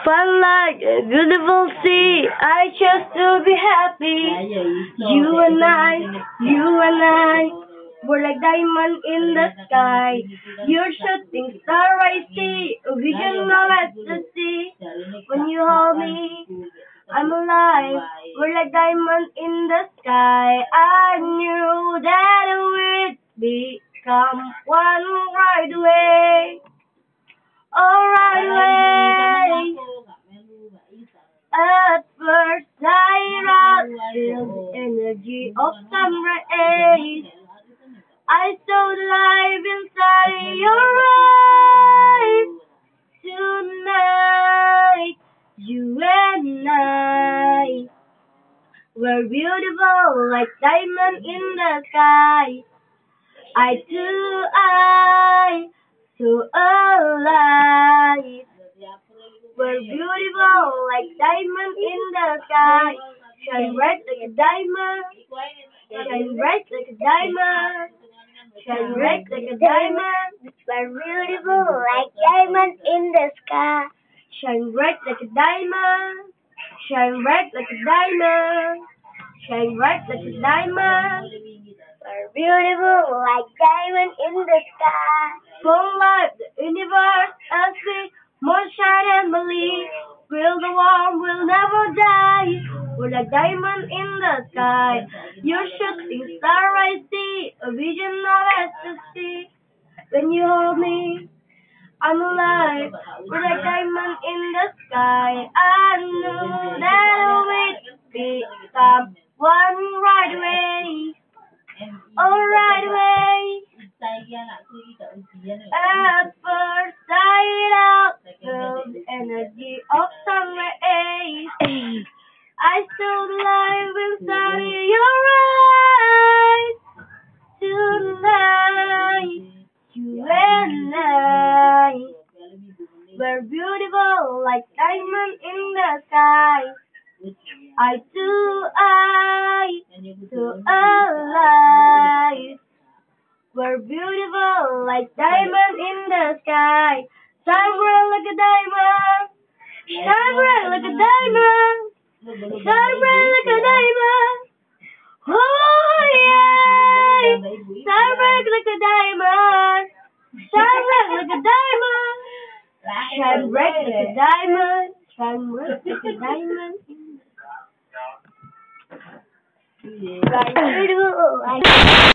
Fun like a beautiful sea. I chose to be happy. You and I, were like diamond in the sky. You're shooting star I see. A vision of ecstasy. When you hold me, I'm alive. We're like diamond in the sky. I knew that we'd become one right away. All right away. At first I feel the energy of sun rays. I saw the life inside your eyes. Tonight, you and I were beautiful like diamond in the sky. Eye to eye, so alive. We're beautiful like diamond in the sky. Shine bright like a diamond. Shine bright like a diamond. Shine bright like a diamond. We're beautiful like diamond in the sky. Shine bright like a diamond. Shine bright like a diamond. Shine bright like a diamond. We're beautiful like diamond in the sky. Full life, the universe, as we moonshine and believe. Will the warm will never die. We're like diamond in the sky. You're shooting star I see. A vision of ecstasy. When you hold me, I'm alive. We're like diamond in the sky. I knew that we'd become one right away. All right away. At first sight, felt the energy of sun rays. I saw the light inside your eyes. Tonight, you and I were beautiful like diamond in the sky. Eye to eye, so alive. We're beautiful like diamond in the sky. Shine bright like a diamond. Shine bright like a diamond. Shine bright like a diamond. Oh yeah. Shine bright like a diamond. Shine bright like a diamond. Shine bright like a diamond. Shine bright like a diamond. Shine beautiful like